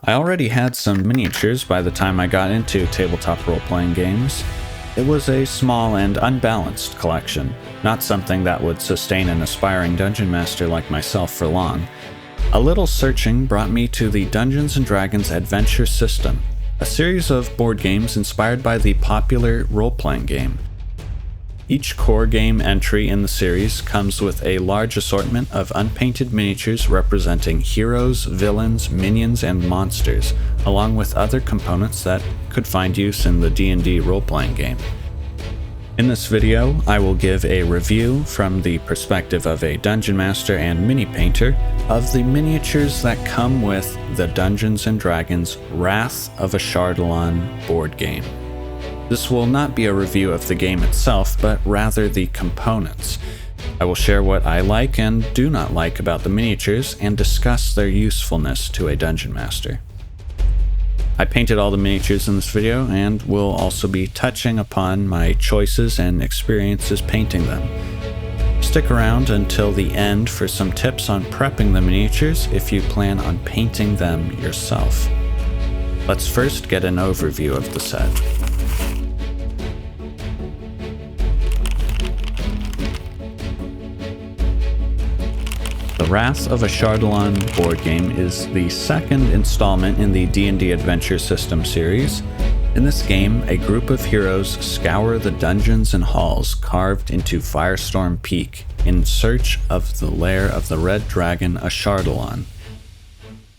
I already had some miniatures by the time I got into tabletop role-playing games. It was a small and unbalanced collection, not something that would sustain an aspiring dungeon master like myself for long. A little searching brought me to the Dungeons & Dragons Adventure System, a series of board games inspired by the popular role-playing game. Each core game entry in the series comes with a large assortment of unpainted miniatures representing heroes, villains, minions, and monsters, along with other components that could find use in the D&D role-playing game. In this video, I will give a review from the perspective of a dungeon master and mini painter of the miniatures that come with the Dungeons & Dragons Wrath of Ashardalon board game. This will not be a review of the game itself, but rather the components. I will share what I like and do not like about the miniatures and discuss their usefulness to a dungeon master. I painted all the miniatures in this video and will also be touching upon my choices and experiences painting them. Stick around until the end for some tips on prepping the miniatures if you plan on painting them yourself. Let's first get an overview of the set. The Wrath of Ashardalon board game is the second installment in the D&D Adventure System series. In this game, a group of heroes scour the dungeons and halls carved into Firestorm Peak in search of the lair of the red dragon Ashardalon.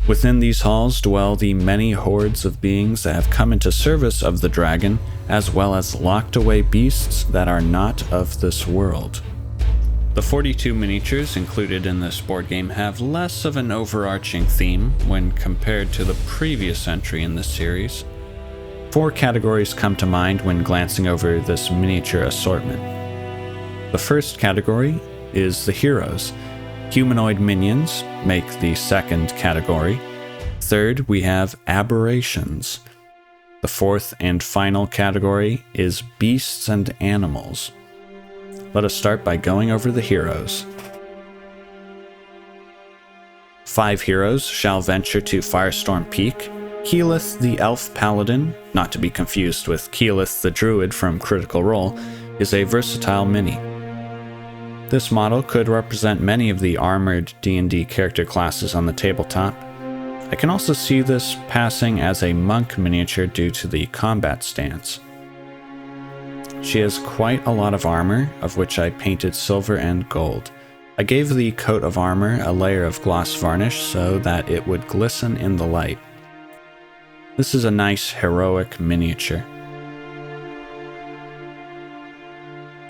Within these halls dwell the many hordes of beings that have come into service of the dragon, as well as locked away beasts that are not of this world. The 42 miniatures included in this board game have less of an overarching theme when compared to the previous entry in this series. 4 categories come to mind when glancing over this miniature assortment. The first category is the heroes. Humanoid minions make the second category. Third, we have Abberations. The fourth and final category is beasts and animals. Let us start by going over the heroes. 5 heroes shall venture to Firestorm Peak. Keyleth the Elf Paladin, not to be confused with Keyleth the Druid from Critical Role, is a versatile mini. This model could represent many of the armored D&D character classes on the tabletop. I can also see this passing as a monk miniature due to the combat stance. She has quite a lot of armor, of which I painted silver and gold. I gave the coat of armor a layer of gloss varnish so that it would glisten in the light. This is a nice heroic miniature.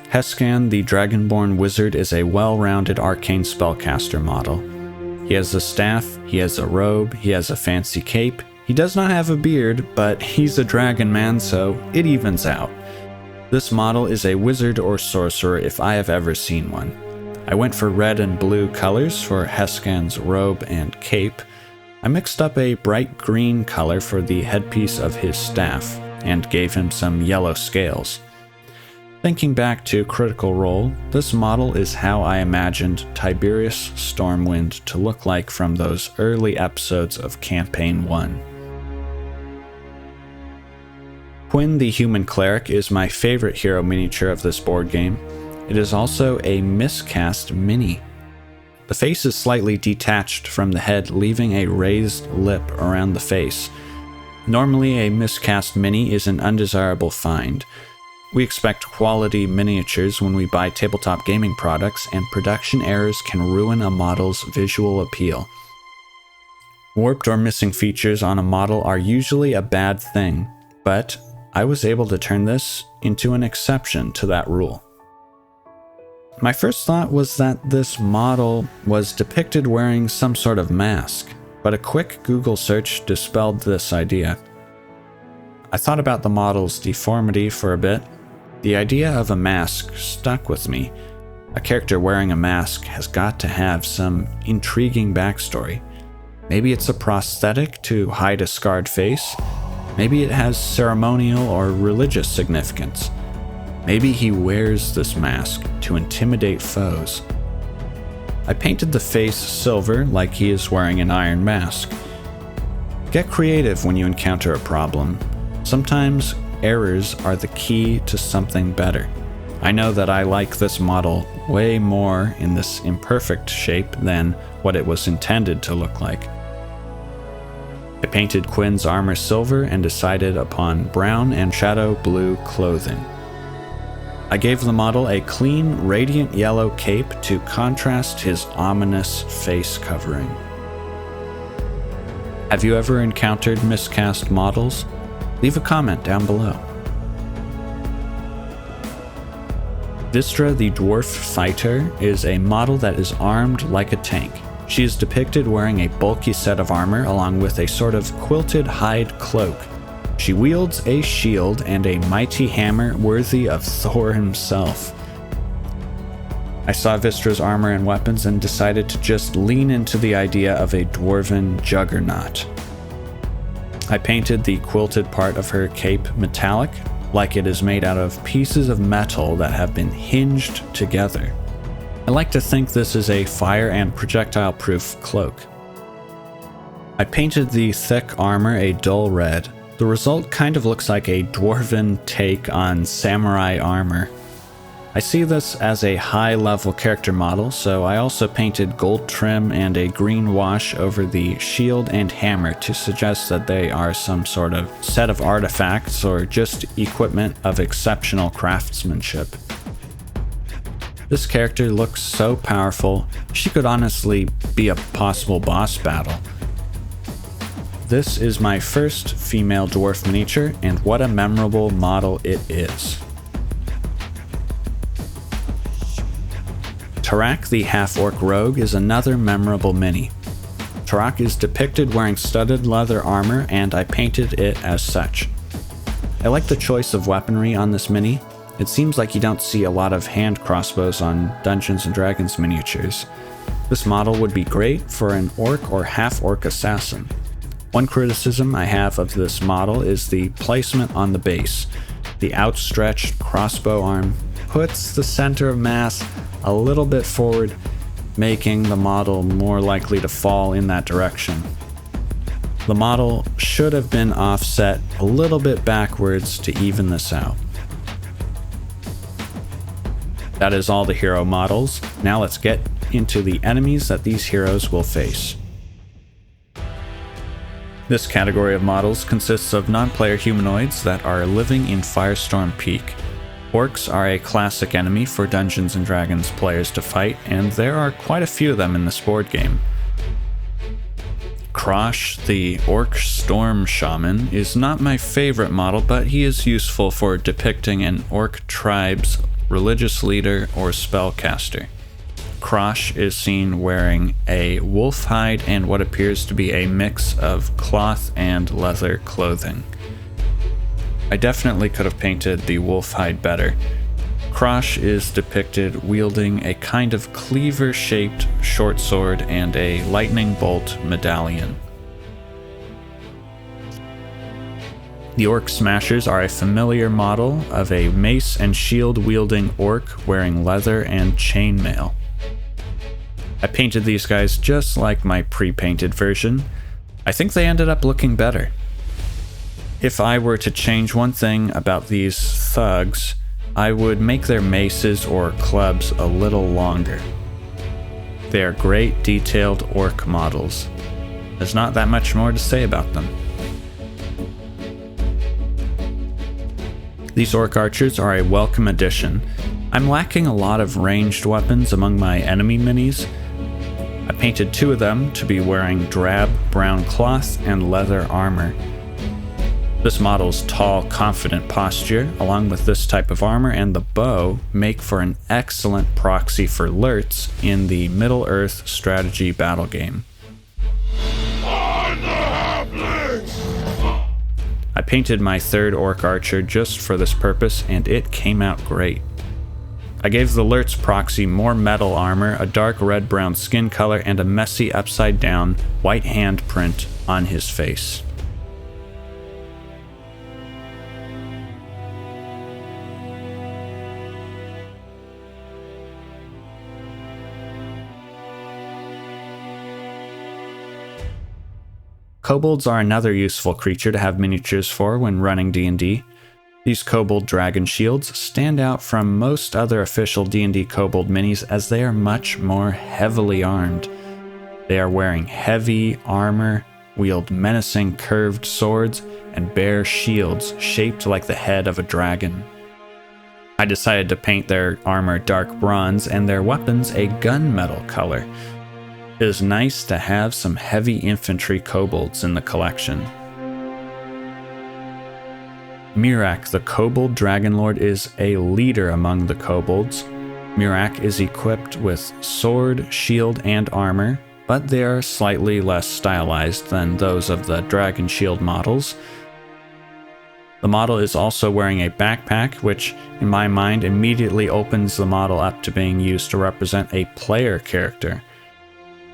Heskan the Dragonborn wizard is a well-rounded arcane spellcaster model. He has a staff, he has a robe, he has a fancy cape. He does not have a beard, but he's a dragon man, so it evens out. This model is a wizard or sorcerer if I have ever seen one. I went for red and blue colors for Heskan's robe and cape. I mixed up a bright green color for the headpiece of his staff, and gave him some yellow scales. Thinking back to Critical Role, this model is how I imagined Tiberius Stormwind to look like from those early episodes of Campaign 1. Quinn the Human Cleric is my favorite hero miniature of this board game. It is also a miscast mini. The face is slightly detached from the head, leaving a raised lip around the face. Normally, a miscast mini is an undesirable find. We expect quality miniatures when we buy tabletop gaming products, and production errors can ruin a model's visual appeal. Warped or missing features on a model are usually a bad thing, but I was able to turn this into an exception to that rule. My first thought was that this model was depicted wearing some sort of mask, but a quick Google search dispelled this idea. I thought about the model's deformity for a bit. The idea of a mask stuck with me. A character wearing a mask has got to have some intriguing backstory. Maybe it's a prosthetic to hide a scarred face. Maybe it has ceremonial or religious significance. Maybe he wears this mask to intimidate foes. I painted the face silver like he is wearing an iron mask. Get creative when you encounter a problem. Sometimes errors are the key to something better. I know that I like this model way more in this imperfect shape than what it was intended to look like. I painted Quinn's armor silver and decided upon brown and shadow blue clothing. I gave the model a clean, radiant yellow cape to contrast his ominous face covering. Have you ever encountered miscast models? Leave a comment down below. Vistra the Dwarf Fighter is a model that is armed like a tank. She is depicted wearing a bulky set of armor along with a sort of quilted hide cloak. She wields a shield and a mighty hammer worthy of Thor himself. I saw Vistra's armor and weapons and decided to just lean into the idea of a dwarven juggernaut. I painted the quilted part of her cape metallic, like it is made out of pieces of metal that have been hinged together. I like to think this is a fire and projectile-proof cloak. I painted the thick armor a dull red. The result kind of looks like a dwarven take on samurai armor. I see this as a high-level character model, so I also painted gold trim and a green wash over the shield and hammer to suggest that they are some sort of set of artifacts or just equipment of exceptional craftsmanship. This character looks so powerful, she could honestly be a possible boss battle. This is my first female dwarf miniature, and what a memorable model it is. Tarak the Half-Orc Rogue is another memorable mini. Tarak is depicted wearing studded leather armor, and I painted it as such. I like the choice of weaponry on this mini. It seems like you don't see a lot of hand crossbows on Dungeons & Dragons miniatures. This model would be great for an orc or half-orc assassin. One criticism I have of this model is the placement on the base. The outstretched crossbow arm puts the center of mass a little bit forward, making the model more likely to fall in that direction. The model should have been offset a little bit backwards to even this out. That is all the hero models. Now let's get into the enemies that these heroes will face. This category of models consists of non-player humanoids that are living in Firestorm Peak. Orcs are a classic enemy for Dungeons & Dragons players to fight, and there are quite a few of them in this board game. Kraash, the Orc Storm Shaman, is not my favorite model, but he is useful for depicting an Orc tribe's religious leader or spellcaster. Kraash is seen wearing a wolf hide and what appears to be a mix of cloth and leather clothing. I definitely could have painted the wolf hide better. Kraash is depicted wielding a kind of cleaver-shaped short sword and a lightning bolt medallion. The Orc Smashers are a familiar model of a mace and shield-wielding orc wearing leather and chainmail. I painted these guys just like my pre-painted version. I think they ended up looking better. If I were to change one thing about these thugs, I would make their maces or clubs a little longer. They are great detailed orc models. There's not that much more to say about them. These Orc Archers are a welcome addition. I'm lacking a lot of ranged weapons among my enemy minis. I painted two of them to be wearing drab brown cloth and leather armor. This model's tall, confident posture, along with this type of armor and the bow, make for an excellent proxy for Lurtz in the Middle-earth strategy battle game. I painted my third Orc Archer just for this purpose, and it came out great. I gave the Lurtz proxy more metal armor, a dark red-brown skin color, and a messy upside-down white handprint on his face. Kobolds are another useful creature to have miniatures for when running D&D. These Kobold Dragonshields stand out from most other official D&D Kobold minis as they are much more heavily armed. They are wearing heavy armor, wield menacing curved swords, and bear shields shaped like the head of a dragon. I decided to paint their armor dark bronze and their weapons a gunmetal color. It is nice to have some heavy infantry kobolds in the collection. Meerak, the Kobold Dragonlord, is a leader among the kobolds. Meerak is equipped with sword, shield, and armor, but they are slightly less stylized than those of the Dragonshield models. The model is also wearing a backpack, which in my mind immediately opens the model up to being used to represent a player character.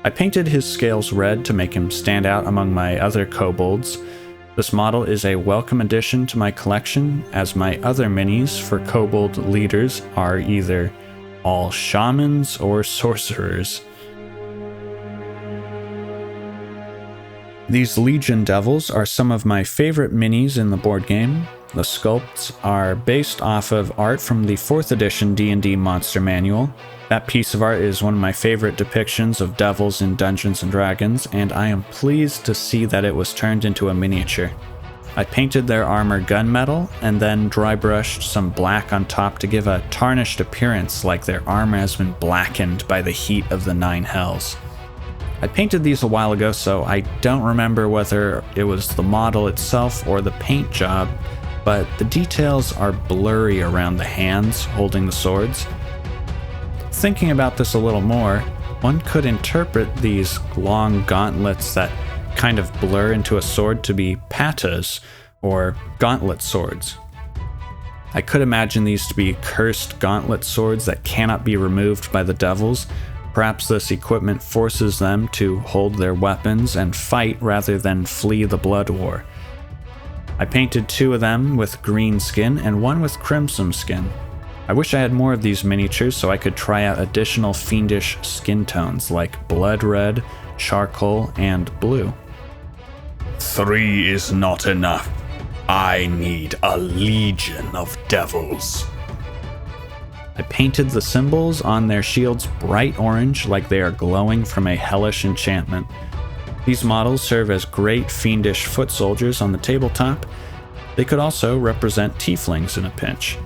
I painted his scales red to make him stand out among my other kobolds. This model is a welcome addition to my collection, as my other minis for kobold leaders are either all shamans or sorcerers. These Legion Devils are some of my favorite minis in the board game. The sculpts are based off of art from the 4th edition D&D Monster Manual. That piece of art is one of my favorite depictions of devils in Dungeons & Dragons, and I am pleased to see that it was turned into a miniature. I painted their armor gunmetal, and then dry brushed some black on top to give a tarnished appearance like their armor has been blackened by the heat of the 9 hells. I painted these a while ago, so I don't remember whether it was the model itself or the paint job, but the details are blurry around the hands holding the swords. Thinking about this a little more, one could interpret these long gauntlets that kind of blur into a sword to be patas, or gauntlet swords. I could imagine these to be cursed gauntlet swords that cannot be removed by the devils. Perhaps this equipment forces them to hold their weapons and fight rather than flee the blood war. I painted 2 of them with green skin and 1 with crimson skin. I wish I had more of these miniatures so I could try out additional fiendish skin tones like blood red, charcoal, and blue. 3 is not enough. I need a legion of devils. I painted the symbols on their shields bright orange like they are glowing from a hellish enchantment. These models serve as great fiendish foot soldiers on the tabletop. They could also represent tieflings in a pinch.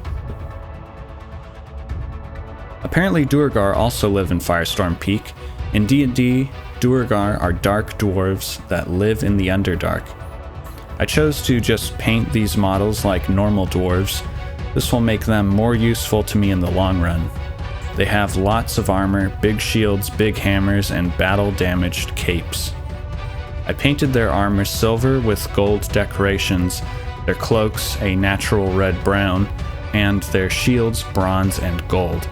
Apparently Duergar also live in Firestorm Peak. In D&D, Duergar are dark dwarves that live in the Underdark. I chose to just paint these models like normal dwarves. This will make them more useful to me in the long run. They have lots of armor, big shields, big hammers, and battle-damaged capes. I painted their armor silver with gold decorations, their cloaks a natural red-brown, and their shields bronze and gold.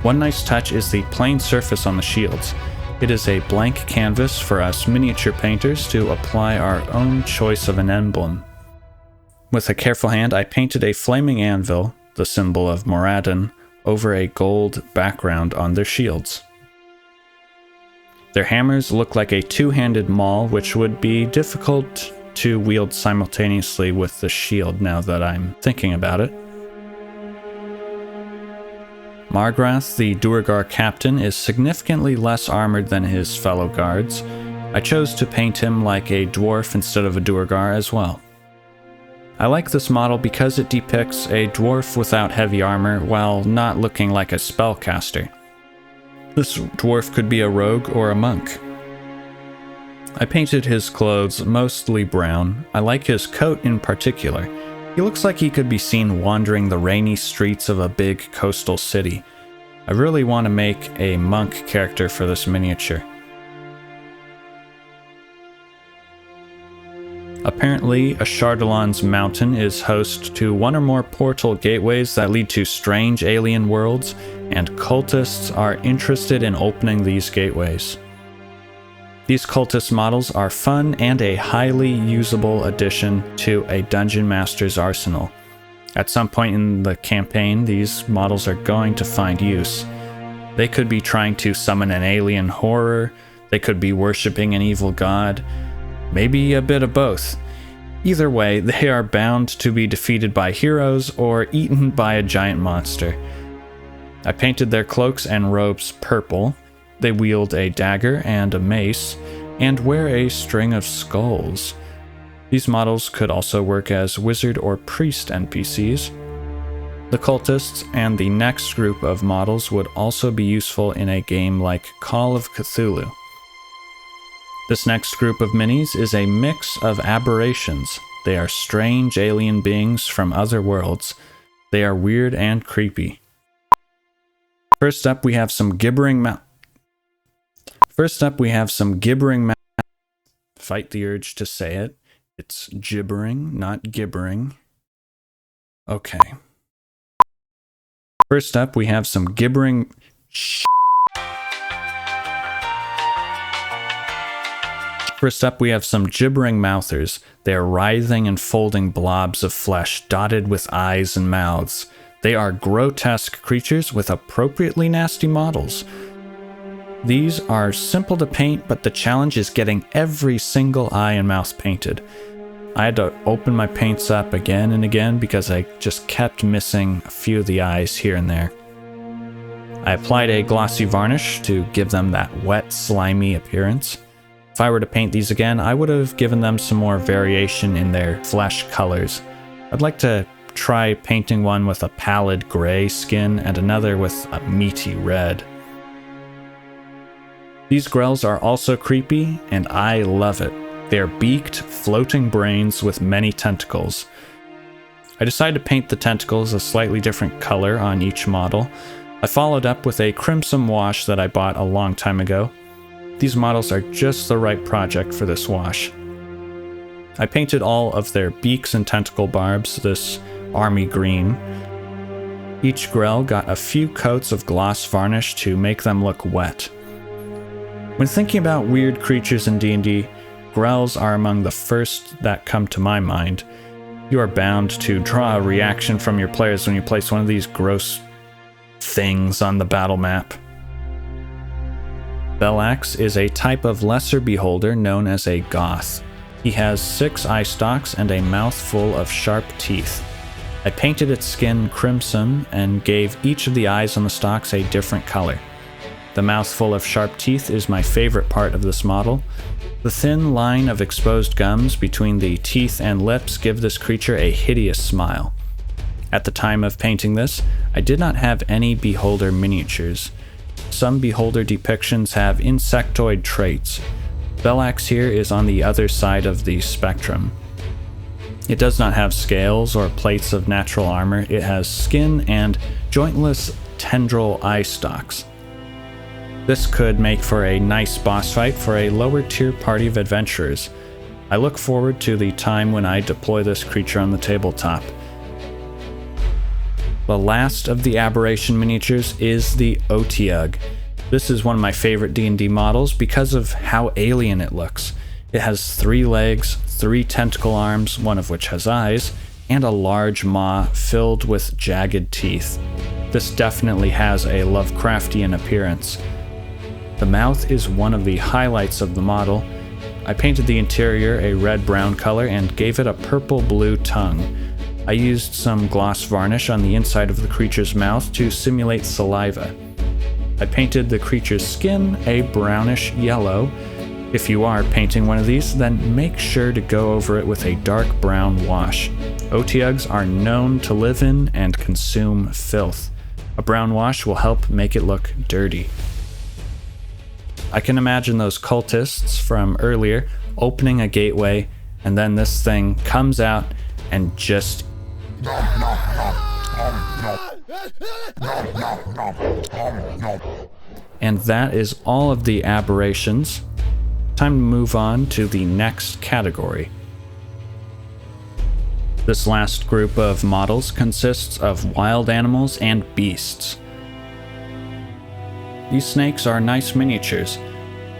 One nice touch is the plain surface on the shields. It is a blank canvas for us miniature painters to apply our own choice of an emblem. With a careful hand, I painted a flaming anvil, the symbol of Moradin, over a gold background on their shields. Their hammers look like a 2-handed maul, which would be difficult to wield simultaneously with the shield now that I'm thinking about it. Margrath, the Duergar captain, is significantly less armored than his fellow guards. I chose to paint him like a dwarf instead of a Duergar as well. I like this model because it depicts a dwarf without heavy armor while not looking like a spellcaster. This dwarf could be a rogue or a monk. I painted his clothes mostly brown. I like his coat in particular. He looks like he could be seen wandering the rainy streets of a big coastal city. I really want to make a monk character for this miniature. Apparently, Ashardalon's mountain is host to 1 or more portal gateways that lead to strange alien worlds, and cultists are interested in opening these gateways. These cultist models are fun and a highly usable addition to a dungeon master's arsenal. At some point in the campaign, these models are going to find use. They could be trying to summon an alien horror, they could be worshipping an evil god. Maybe a bit of both. Either way, they are bound to be defeated by heroes or eaten by a giant monster. I painted their cloaks and robes purple. They wield a dagger and a mace, and wear a string of skulls. These models could also work as wizard or priest NPCs. The cultists and the next group of models would also be useful in a game like Call of Cthulhu. This next group of minis is a mix of aberrations. They are strange alien beings from other worlds. They are weird and creepy. First up, we have some Gibbering Mouther. Fight the urge to say it. It's gibbering, not gibbering. Okay. First up, we have some Gibbering... First up, we have some Gibbering Mouthers. They are writhing and folding blobs of flesh dotted with eyes and mouths. They are grotesque creatures with appropriately nasty models. These are simple to paint, but the challenge is getting every single eye and mouth painted. I had to open my paints up again and again because I just kept missing a few of the eyes here and there. I applied a glossy varnish to give them that wet, slimy appearance. If I were to paint these again, I would have given them some more variation in their flesh colors. I'd like to try painting one with a pallid gray skin and another with a meaty red. These Grells are also creepy, and I love it. They are beaked, floating brains with many tentacles. I decided to paint the tentacles a slightly different color on each model. I followed up with a crimson wash that I bought a long time ago. These models are just the right project for this wash. I painted all of their beaks and tentacle barbs this army green. Each Grell got a few coats of gloss varnish to make them look wet. When thinking about weird creatures in D&D, Grells are among the first that come to my mind. You are bound to draw a reaction from your players when you place one of these gross things on the battle map. Bellax is a type of lesser beholder known as a Gauth. He has 6 eye stalks and a mouth full of sharp teeth. I painted its skin crimson and gave each of the eyes on the stalks a different color. The mouth full of sharp teeth is my favorite part of this model. The thin line of exposed gums between the teeth and lips give this creature a hideous smile. At the time of painting this, I did not have any beholder miniatures. Some beholder depictions have insectoid traits. Bellax here is on the other side of the spectrum. It does not have scales or plates of natural armor. It has skin and jointless tendril eye stalks. This could make for a nice boss fight for a lower tier party of adventurers. I look forward to the time when I deploy this creature on the tabletop. The last of the aberration miniatures is the Otyugh. This is one of my favorite D&D models because of how alien it looks. It has 3 legs, 3 tentacle arms, one of which has eyes, and a large maw filled with jagged teeth. This definitely has a Lovecraftian appearance. The mouth is one of the highlights of the model. I painted the interior a red-brown color and gave it a purple-blue tongue. I used some gloss varnish on the inside of the creature's mouth to simulate saliva. I painted the creature's skin a brownish yellow. If you are painting one of these, then make sure to go over it with a dark brown wash. Otyughs are known to live in and consume filth. A brown wash will help make it look dirty. I can imagine those cultists from earlier opening a gateway, and then this thing comes out and just... And that is all of the aberrations. Time to move on to the next category. This last group of models consists of wild animals and beasts. These snakes are nice miniatures.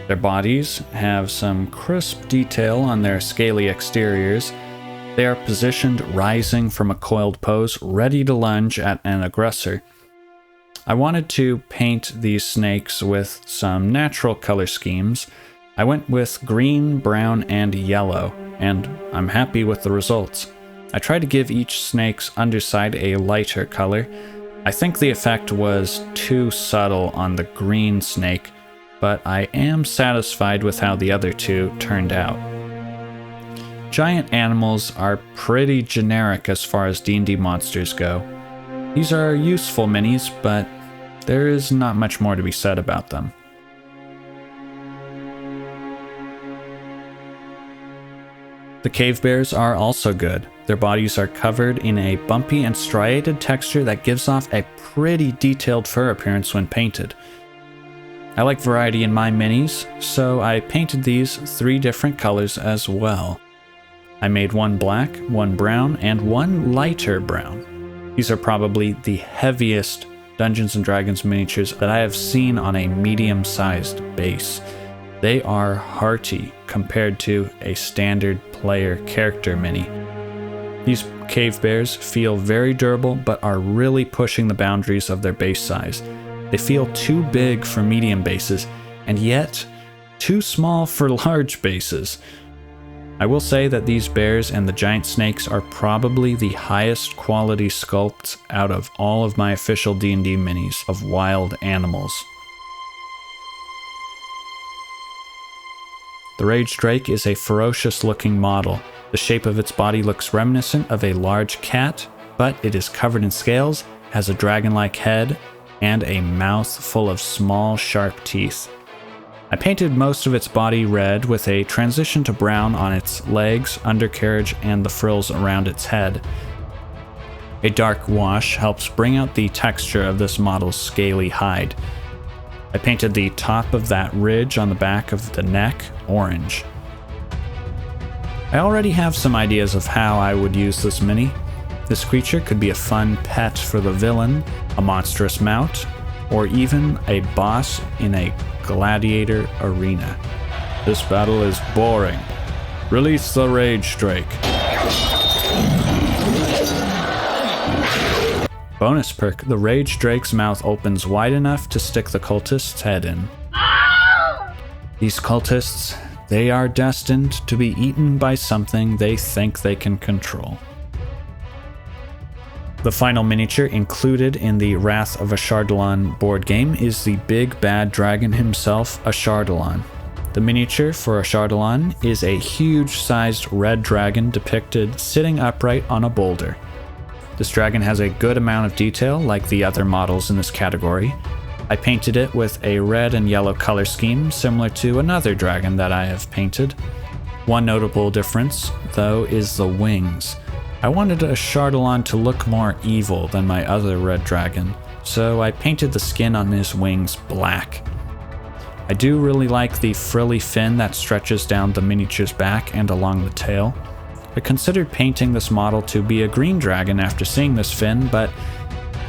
Their bodies have some crisp detail on their scaly exteriors. They are positioned rising from a coiled pose, ready to lunge at an aggressor. I wanted to paint these snakes with some natural color schemes. I went with green, brown, and yellow, and I'm happy with the results. I tried to give each snake's underside a lighter color. I think the effect was too subtle on the green snake, but I am satisfied with how the other two turned out. Giant animals are pretty generic as far as D&D monsters go. These are useful minis, but there is not much more to be said about them. The cave bears are also good. Their bodies are covered in a bumpy and striated texture that gives off a pretty detailed fur appearance when painted. I like variety in my minis, so I painted these 3 different colors as well. I made one black, one brown, and one lighter brown. These are probably the heaviest Dungeons & Dragons miniatures that I have seen on a medium-sized base. They are hearty compared to a standard player character mini. These cave bears feel very durable but are really pushing the boundaries of their base size. They feel too big for medium bases and yet too small for large bases. I will say that these bears and the giant snakes are probably the highest quality sculpts out of all of my official D&D minis of wild animals. The Rage Drake is a ferocious looking model. The shape of its body looks reminiscent of a large cat, but it is covered in scales, has a dragon-like head, and a mouth full of small, sharp teeth. I painted most of its body red with a transition to brown on its legs, undercarriage, and the frills around its head. A dark wash helps bring out the texture of this model's scaly hide. I painted the top of that ridge on the back of the neck orange. I already have some ideas of how I would use this mini. This creature could be a fun pet for the villain, a monstrous mount, or even a boss in a gladiator arena. This battle is boring. Release the Rage Drake. Bonus perk, the Rage Drake's mouth opens wide enough to stick the cultist's head in. These cultists, they are destined to be eaten by something they think they can control. The final miniature included in the Wrath of Ashardalon board game is the big bad dragon himself, Ashardalon. The miniature for Ashardalon is a huge-sized red dragon depicted sitting upright on a boulder. This dragon has a good amount of detail, like the other models in this category. I painted it with a red and yellow color scheme, similar to another dragon that I have painted. One notable difference, though, is the wings. I wanted Ashardalon to look more evil than my other red dragon, so I painted the skin on his wings black. I do really like the frilly fin that stretches down the miniature's back and along the tail. I considered painting this model to be a green dragon after seeing this fin, but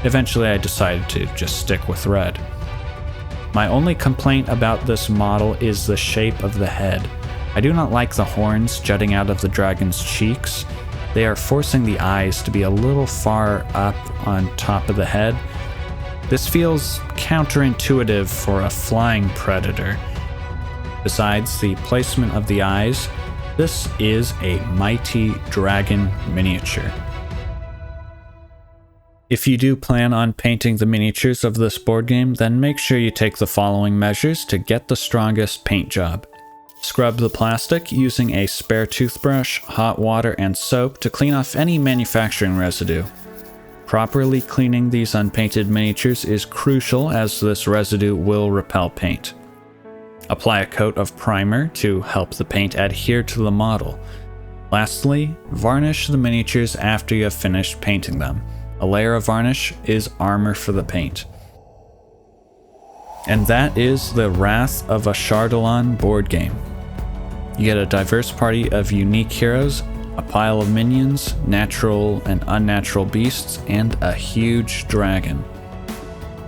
eventually I decided to just stick with red. My only complaint about this model is the shape of the head. I do not like the horns jutting out of the dragon's cheeks. They are forcing the eyes to be a little far up on top of the head. This feels counterintuitive for a flying predator. Besides the placement of the eyes, this is a mighty dragon miniature. If you do plan on painting the miniatures of this board game, then make sure you take the following measures to get the strongest paint job. Scrub the plastic using a spare toothbrush, hot water, and soap to clean off any manufacturing residue. Properly cleaning these unpainted miniatures is crucial, as this residue will repel paint. Apply a coat of primer to help the paint adhere to the model. Lastly, varnish the miniatures after you have finished painting them. A layer of varnish is armor for the paint. And that is the Wrath of Ashardalon board game. You get a diverse party of unique heroes, a pile of minions, natural and unnatural beasts, and a huge dragon.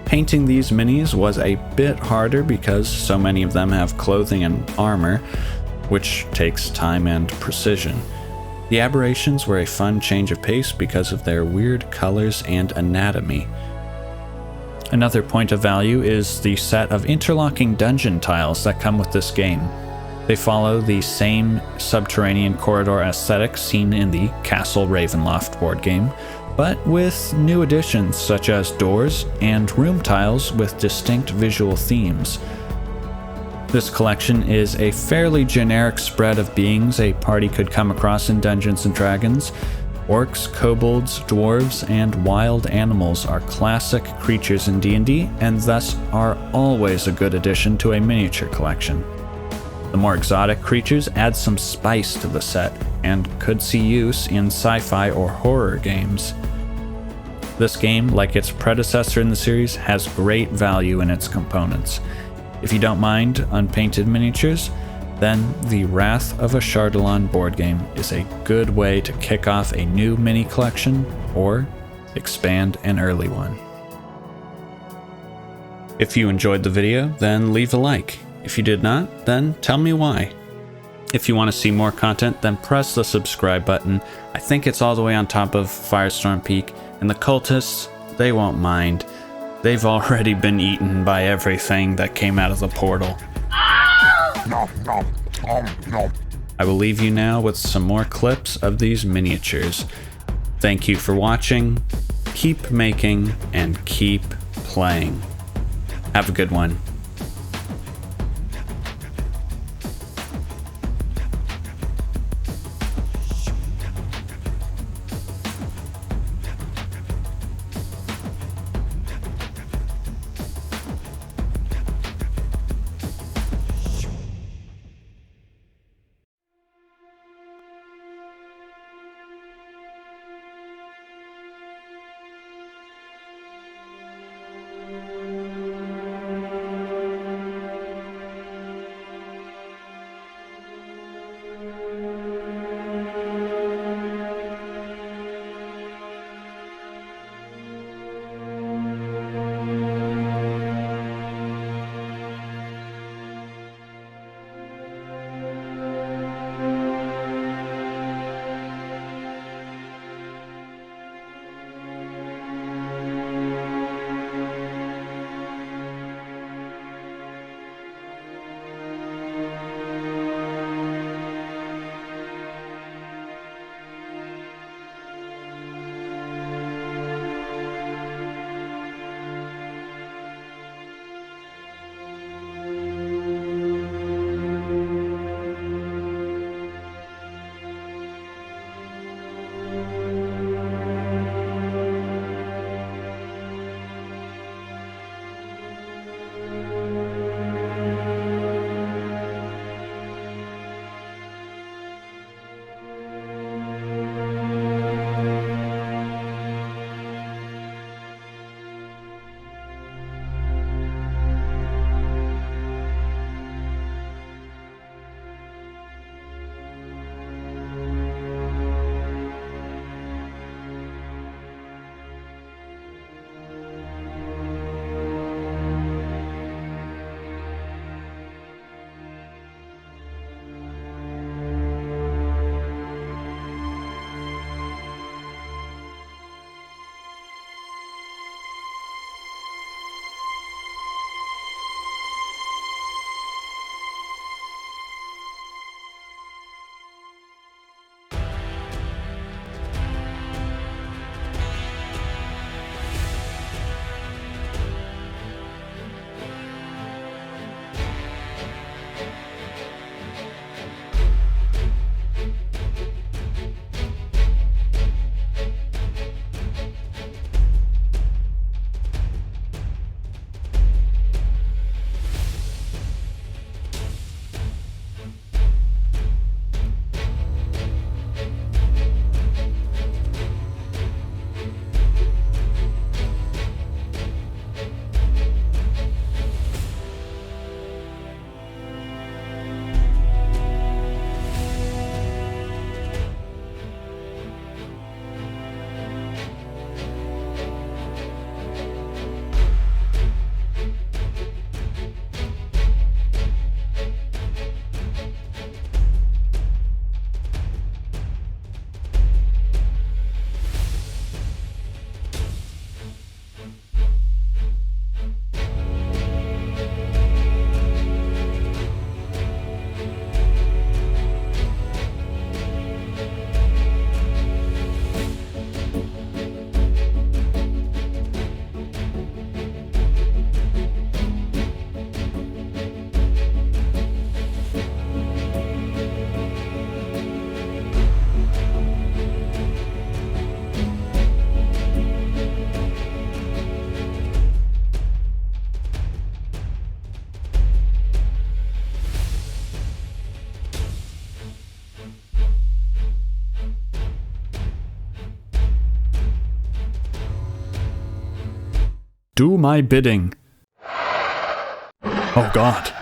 Painting these minis was a bit harder because so many of them have clothing and armor, which takes time and precision. The Abberations were a fun change of pace because of their weird colors and anatomy. Another point of value is the set of interlocking dungeon tiles that come with this game. They follow the same subterranean corridor aesthetic seen in the Castle Ravenloft board game, but with new additions such as doors and room tiles with distinct visual themes. This collection is a fairly generic spread of beings a party could come across in Dungeons & Dragons. Orcs, kobolds, dwarves, and wild animals are classic creatures in D&D, and thus are always a good addition to a miniature collection. The more exotic creatures add some spice to the set, and could see use in sci-fi or horror games. This game, like its predecessor in the series, has great value in its components. If you don't mind unpainted miniatures, then the Wrath of Ashardalon board game is a good way to kick off a new mini collection or expand an early one. If you enjoyed the video, then leave a like. If you did not, then tell me why. If you want to see more content, then press the subscribe button. I think it's all the way on top of Firestorm Peak, and the Cultists, they won't mind. They've already been eaten by everything that came out of the portal. I will leave you now with some more clips of these miniatures. Thank you for watching. Keep making and keep playing. Have a good one. Do my bidding. Oh god.